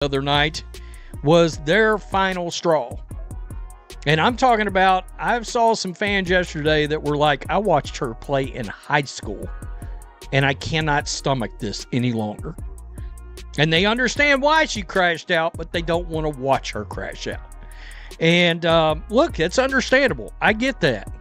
other night was their final straw. And I'm talking about, I saw some fans yesterday that were like, I watched her play in high school, and I cannot stomach this any longer. And they understand why she crashed out, but they don't want to watch her crash out. And look, it's understandable. I get that.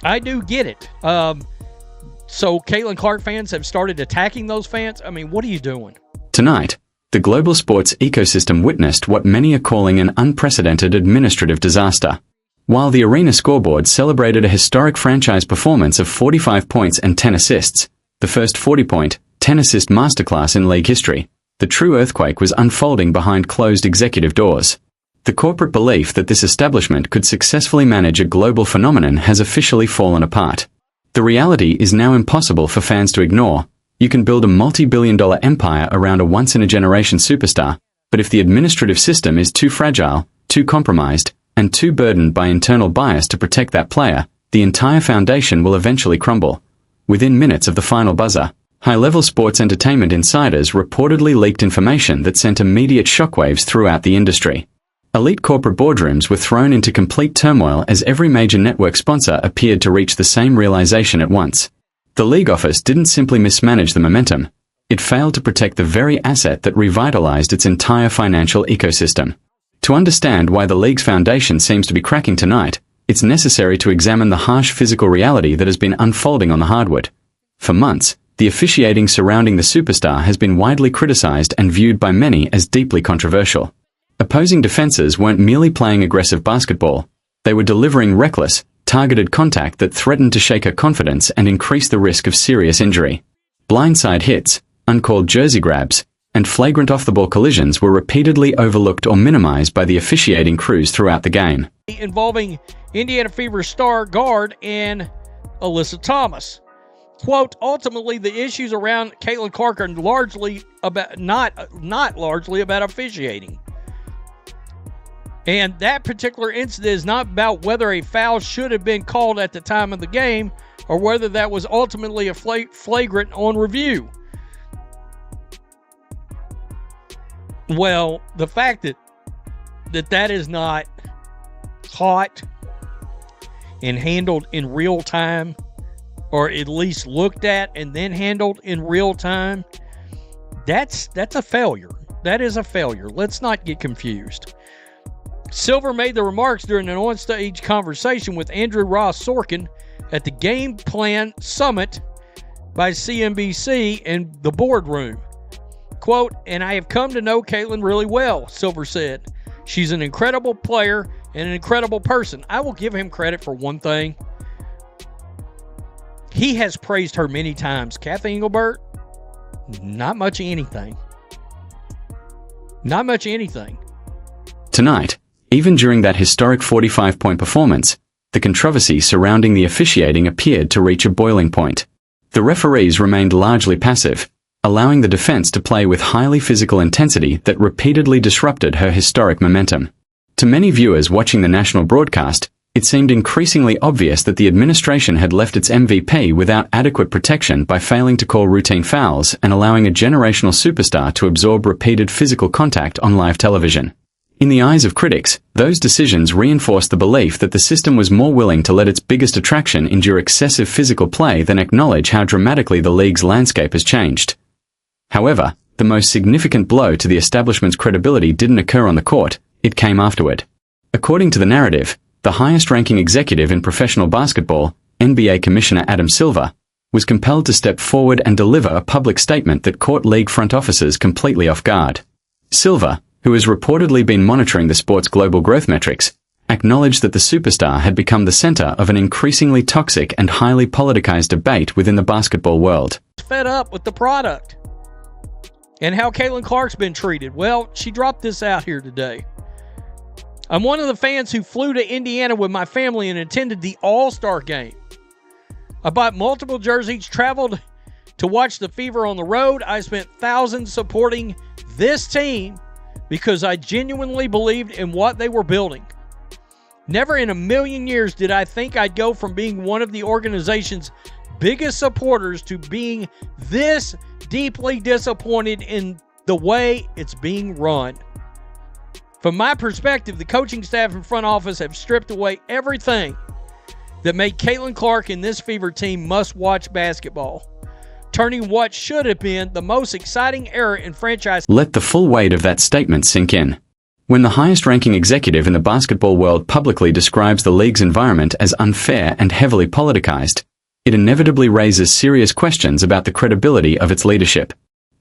I do get it. So Caitlin Clark fans have started attacking those fans. I mean, what are you doing? Tonight, the global sports ecosystem witnessed what many are calling an unprecedented administrative disaster. While the arena scoreboard celebrated a historic franchise performance of 45 points and 10 assists, the first 40-point, 10-assist masterclass in league history, the true earthquake was unfolding behind closed executive doors. The corporate belief that this establishment could successfully manage a global phenomenon has officially fallen apart. The reality is now impossible for fans to ignore. You can build a multi-billion-dollar empire around a once-in-a-generation superstar, but if the administrative system is too fragile, too compromised, and too burdened by internal bias to protect that player, the entire foundation will eventually crumble. Within minutes of the final buzzer, high-level sports entertainment insiders reportedly leaked information that sent immediate shockwaves throughout the industry. Elite corporate boardrooms were thrown into complete turmoil as every major network sponsor appeared to reach the same realization at once. The league office didn't simply mismanage the momentum. It failed to protect the very asset that revitalized its entire financial ecosystem. To understand why the league's foundation seems to be cracking tonight, it's necessary to examine the harsh physical reality that has been unfolding on the hardwood. For months, the officiating surrounding the superstar has been widely criticized and viewed by many as deeply controversial. Opposing defenses weren't merely playing aggressive basketball. They were delivering reckless, targeted contact that threatened to shake her confidence and increase the risk of serious injury. Blindside hits, uncalled jersey grabs, and flagrant off-the-ball collisions were repeatedly overlooked or minimized by the officiating crews throughout the game. Involving Indiana Fever star guard and Alyssa Thomas. Quote, ultimately, the issues around Caitlin Clark are largely about, not largely about officiating. And that particular incident is not about whether a foul should have been called at the time of the game or whether that was ultimately a flagrant on review. Well, the fact that is not caught and handled in real time, or at least looked at and then handled in real time, that's a failure. That is a failure. Let's not get confused. Silver made the remarks during an on-stage conversation with Andrew Ross Sorkin at the Game Plan Summit by CNBC in the boardroom. Quote, and I have come to know Caitlin really well, Silver said. She's an incredible player and an incredible person. I will give him credit for one thing. He has praised her many times. Kathy Engelbert, not much of anything. Not much of anything. Tonight, even during that historic 45-point performance, the controversy surrounding the officiating appeared to reach a boiling point. The referees remained largely passive, allowing the defense to play with highly physical intensity that repeatedly disrupted her historic momentum. To many viewers watching the national broadcast, it seemed increasingly obvious that the administration had left its MVP without adequate protection by failing to call routine fouls and allowing a generational superstar to absorb repeated physical contact on live television. In the eyes of critics, those decisions reinforced the belief that the system was more willing to let its biggest attraction endure excessive physical play than acknowledge how dramatically the league's landscape has changed. However, the most significant blow to the establishment's credibility didn't occur on the court, it came afterward. According to the narrative, the highest-ranking executive in professional basketball, NBA Commissioner Adam Silver, was compelled to step forward and deliver a public statement that caught league front officers completely off guard. Silver, who has reportedly been monitoring the sport's global growth metrics, acknowledged that the superstar had become the center of an increasingly toxic and highly politicized debate within the basketball world. Fed up with the product and how Caitlin Clark's been treated. Well, she dropped this out here today. I'm one of the fans who flew to Indiana with my family and attended the All-Star game. I bought multiple jerseys, traveled to watch the Fever on the road. I spent thousands supporting this team because I genuinely believed in what they were building. Never in a million years did I think I'd go from being one of the organization's biggest supporters to being this deeply disappointed in the way it's being run. From my perspective, the coaching staff and front office have stripped away everything that made Caitlin Clark and this Fever team must-watch basketball, turning what should have been the most exciting era in franchise. Let the full weight of that statement sink in. When the highest-ranking executive in the basketball world publicly describes the league's environment as unfair and heavily politicized, it inevitably raises serious questions about the credibility of its leadership.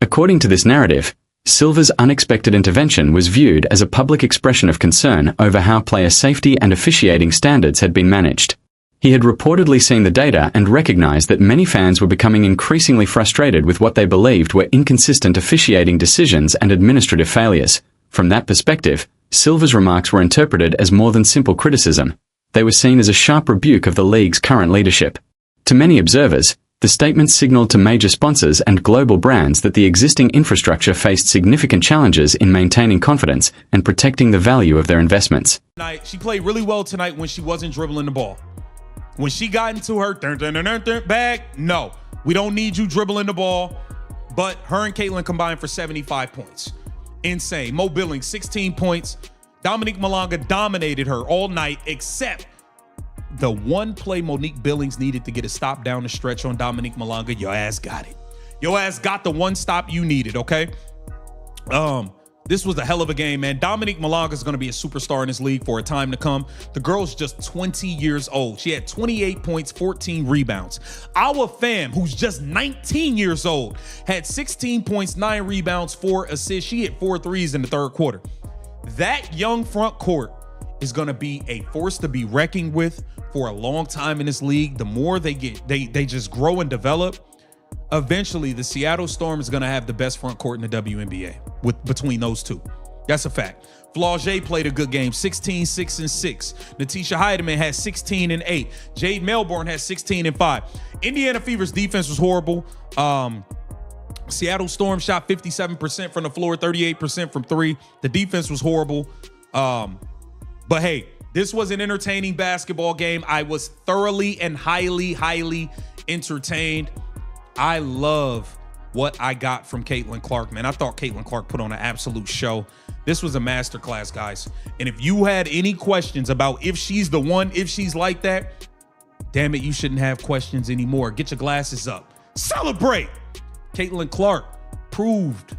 According to this narrative, Silver's unexpected intervention was viewed as a public expression of concern over how player safety and officiating standards had been managed. He had reportedly seen the data and recognized that many fans were becoming increasingly frustrated with what they believed were inconsistent officiating decisions and administrative failures. From that perspective, Silver's remarks were interpreted as more than simple criticism. They were seen as a sharp rebuke of the league's current leadership. To many observers, the statement signaled to major sponsors and global brands that the existing infrastructure faced significant challenges in maintaining confidence and protecting the value of their investments. She played really well tonight when she wasn't dribbling the ball. When she got into her bag, no, we don't need you dribbling the ball. But her and Caitlin combined for 75 points. Insane. Mo Billings, 16 points. Dominique Malonga dominated her all night, except the one play Monique Billings needed to get a stop down the stretch on Dominique Malonga. Your ass got it. Your ass got the one stop you needed, okay? This was a hell of a game, man. Dominique Malonga is going to be a superstar in this league for a time to come. The girl's just 20 years old. She had 28 points, 14 rebounds. Our fam, who's just 19 years old, had 16 points, 9 rebounds, 4 assists. She hit 4 threes in the third quarter. That young front court is going to be a force to be reckoned with for a long time in this league. The more they just grow and develop. Eventually, the Seattle Storm is going to have the best front court in the WNBA between those two. That's a fact. Flaugier played a good game, 16, 6, and 6. Natisha Heidemann had 16 and 8. Jade Melbourne had 16 and 5. Indiana Fever's defense was horrible. Seattle Storm shot 57% from the floor, 38% from 3. The defense was horrible. But hey, this was an entertaining basketball game. I was thoroughly and highly entertained. I love what I got from Caitlin Clark, man. I thought Caitlin Clark put on an absolute show. This was a masterclass, guys. And if you had any questions about if she's the one, if she's like that, damn it, you shouldn't have questions anymore. Get your glasses up. Celebrate! Caitlin Clark proved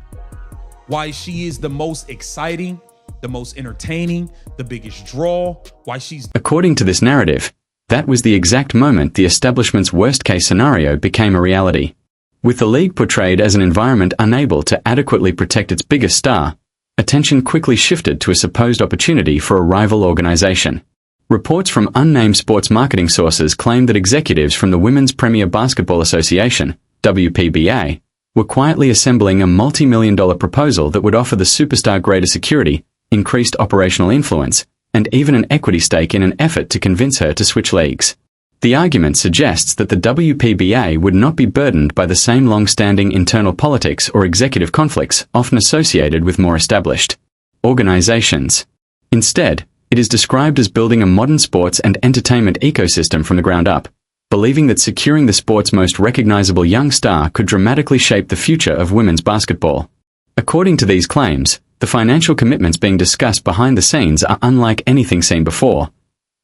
why she is the most exciting, the most entertaining, the biggest draw, why she's... According to this narrative, that was the exact moment the establishment's worst-case scenario became a reality. With the league portrayed as an environment unable to adequately protect its biggest star, attention quickly shifted to a supposed opportunity for a rival organization. Reports from unnamed sports marketing sources claimed that executives from the Women's Premier Basketball Association, WPBA, were quietly assembling a multi-million-dollar proposal that would offer the superstar greater security, increased operational influence, and even an equity stake in an effort to convince her to switch leagues. The argument suggests that the WPBA would not be burdened by the same long-standing internal politics or executive conflicts often associated with more established organizations. Instead, it is described as building a modern sports and entertainment ecosystem from the ground up, believing that securing the sport's most recognizable young star could dramatically shape the future of women's basketball. According to these claims, the financial commitments being discussed behind the scenes are unlike anything seen before.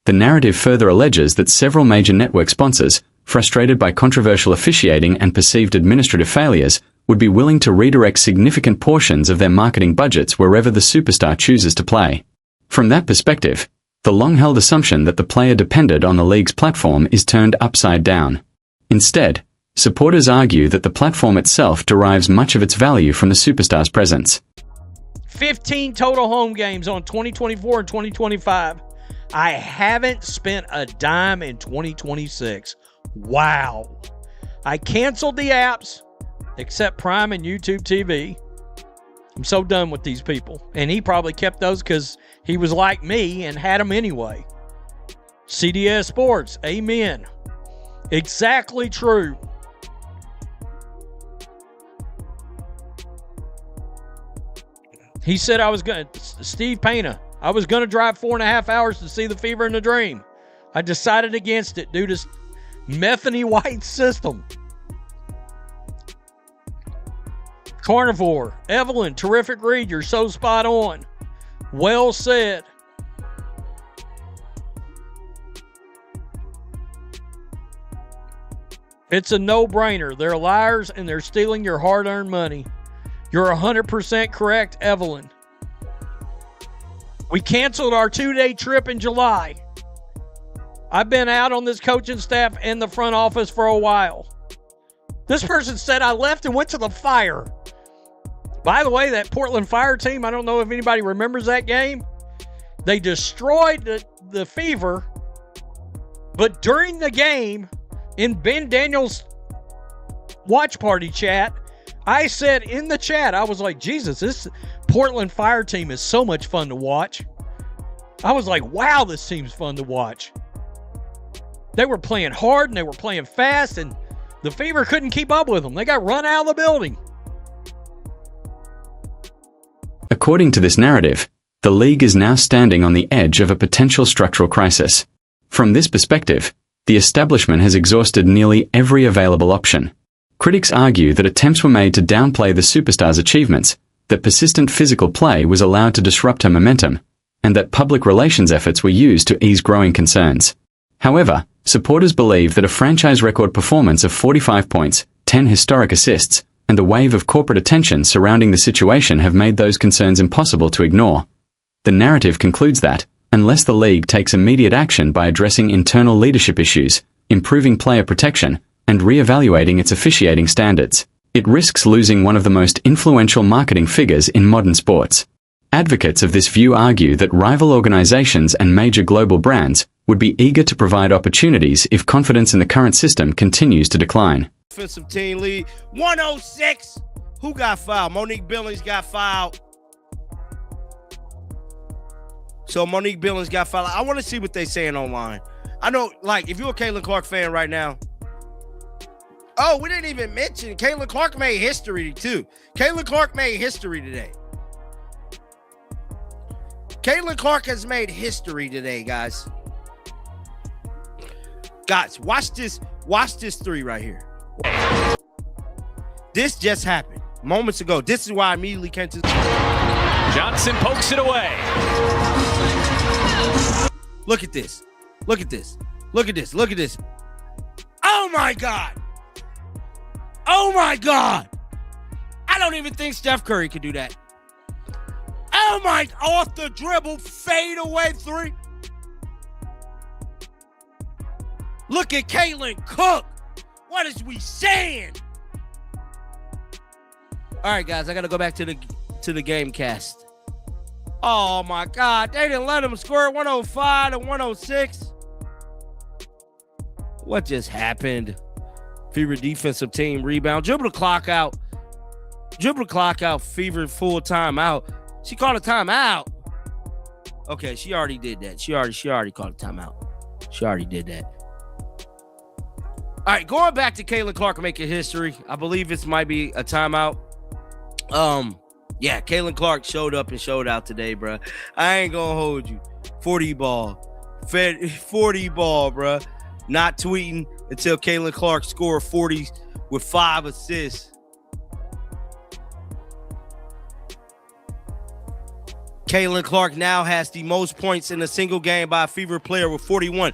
The narrative further alleges that several major network sponsors, frustrated by controversial officiating and perceived administrative failures, would be willing to redirect significant portions of their marketing budgets wherever the superstar chooses to play. From that perspective, the long-held assumption that the player depended on the league's platform is turned upside down. Instead, supporters argue that the platform itself derives much of its value from the superstar's presence. 15 total home games on 2024 and 2025. I haven't spent a dime in 2026. Wow. I canceled the apps, except Prime and YouTube TV. I'm so done with these people. And he probably kept those because he was like me and had them anyway. CDS Sports, amen. Exactly true. He said Steve Payna, I was going to drive 4.5 hours to see the Fever in the Dream. I decided against it due to Metheny White's system. Carnivore, Evelyn, terrific read. You're so spot on. Well said. It's a no-brainer. They're liars and they're stealing your hard-earned money. You're 100% correct, Evelyn. We canceled our 2-day trip in July. I've been out on this coaching staff and the front office for a while. This person said I left and went to the Fire. By the way, that Portland Fire team, I don't know if anybody remembers that game. They destroyed the Fever. But during the game, in Ben Daniels' watch party chat, I said in the chat, I was like, Jesus, this Portland Fire team is so much fun to watch. I was like, wow, this team's fun to watch. They were playing hard and they were playing fast, and the Fever couldn't keep up with them. They got run out of the building. According to this narrative, the league is now standing on the edge of a potential structural crisis. From this perspective, the establishment has exhausted nearly every available option. Critics argue that attempts were made to downplay the superstar's achievements, that persistent physical play was allowed to disrupt her momentum, and that public relations efforts were used to ease growing concerns. However, supporters believe that a franchise record performance of 45 points, 10 historic assists, and the wave of corporate attention surrounding the situation have made those concerns impossible to ignore. The narrative concludes that, unless the league takes immediate action by addressing internal leadership issues, improving player protection, and re-evaluating its officiating standards, it risks losing one of the most influential marketing figures in modern sports. Advocates of this view argue that rival organizations and major global brands would be eager to provide opportunities if confidence in the current system continues to decline. Offensive team lead, 106. Who got fouled? Monique Billings got fouled. So Monique Billings got fouled. I want to see what they're saying online. I know, like, if you're a Caitlin Clark fan right now. Oh, we didn't even mention Caitlin Clark made history, too. Caitlin Clark made history today. Caitlin Clark has made history today, guys. Guys, watch this. Watch this three right here. This just happened moments ago. This is why I immediately came to. Johnson pokes it away. Look at this. Look at this. Look at this. Look at this. Oh my God. Oh my God. I don't even think Steph Curry could do that. Oh my, off the dribble, fade away three. Look at Caitlin Cook. What is we saying? All right, guys, I got to go back to the game cast. Oh my God, they didn't let him score 105 to 106. What just happened? Fever defensive team rebound. Dribble the clock out. Dribble the clock out. Fever full timeout. She called a timeout. Okay, she already did that. She already called a timeout. She already did that. All right, going back to Caitlin Clark making history. I believe this might be a timeout. Yeah, Caitlin Clark showed up and showed out today, bro. I ain't gonna hold you. 40 ball. 40 ball, bro. Not tweeting until Caitlin Clark scored 40 with 5 assists. Caitlin Clark now has the most points in a single game by a Fever player with 41.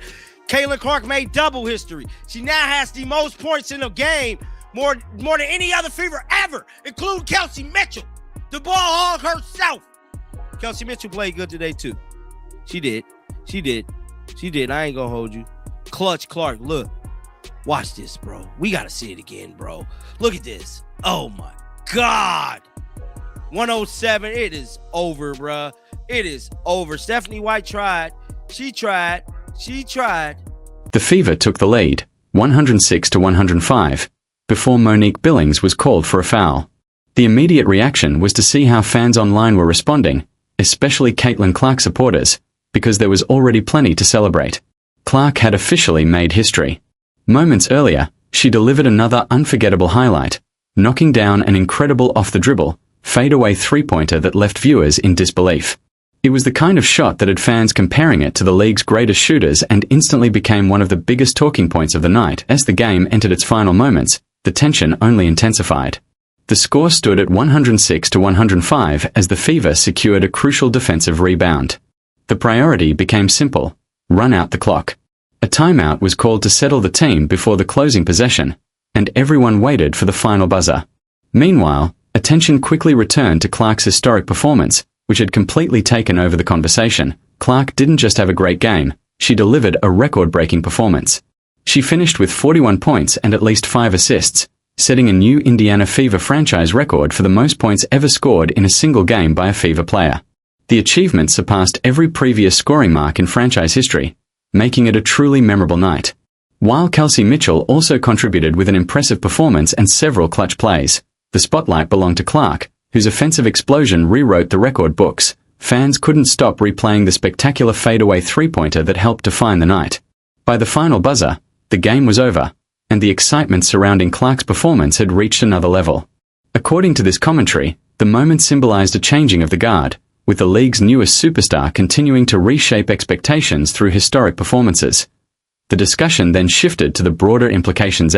Caitlin Clark made double history. She now has the most points in a game, more than any other Fever ever, including Kelsey Mitchell, the ball hog herself. Kelsey Mitchell played good today too. She did. I ain't gonna hold you. Clutch Clark, look. Watch this, bro. We gotta see it again, bro. Look at this. Oh my God. 107. It is over, bro. It is over. Stephanie White tried. She tried. The Fever took the lead, 106 to 105, before Monique Billings was called for a foul. The immediate reaction was to see how fans online were responding, especially Caitlin Clark supporters, because there was already plenty to celebrate. Clark had officially made history. Moments earlier, she delivered another unforgettable highlight, knocking down an incredible off-the-dribble, fadeaway three-pointer that left viewers in disbelief. It was the kind of shot that had fans comparing it to the league's greatest shooters and instantly became one of the biggest talking points of the night. As the game entered its final moments, the tension only intensified. The score stood at 106 to 105 as the Fever secured a crucial defensive rebound. The priority became simple: run out the clock. A timeout was called to settle the team before the closing possession, and everyone waited for the final buzzer. Meanwhile, attention quickly returned to Clark's historic performance, which had completely taken over the conversation. Clark didn't just have a great game, she delivered a record-breaking performance. She finished with 41 points and at least 5 assists, setting a new Indiana Fever franchise record for the most points ever scored in a single game by a Fever player. The achievement surpassed every previous scoring mark in franchise history, making it a truly memorable night. While Kelsey Mitchell also contributed with an impressive performance and several clutch plays, the spotlight belonged to Clark, whose offensive explosion rewrote the record books. Fans couldn't stop replaying the spectacular fadeaway three-pointer that helped define the night. By the final buzzer, the game was over, and the excitement surrounding Clark's performance had reached another level. According to this commentary, the moment symbolized a changing of the guard, with the league's newest superstar continuing to reshape expectations through historic performances. The discussion then shifted to the broader implications.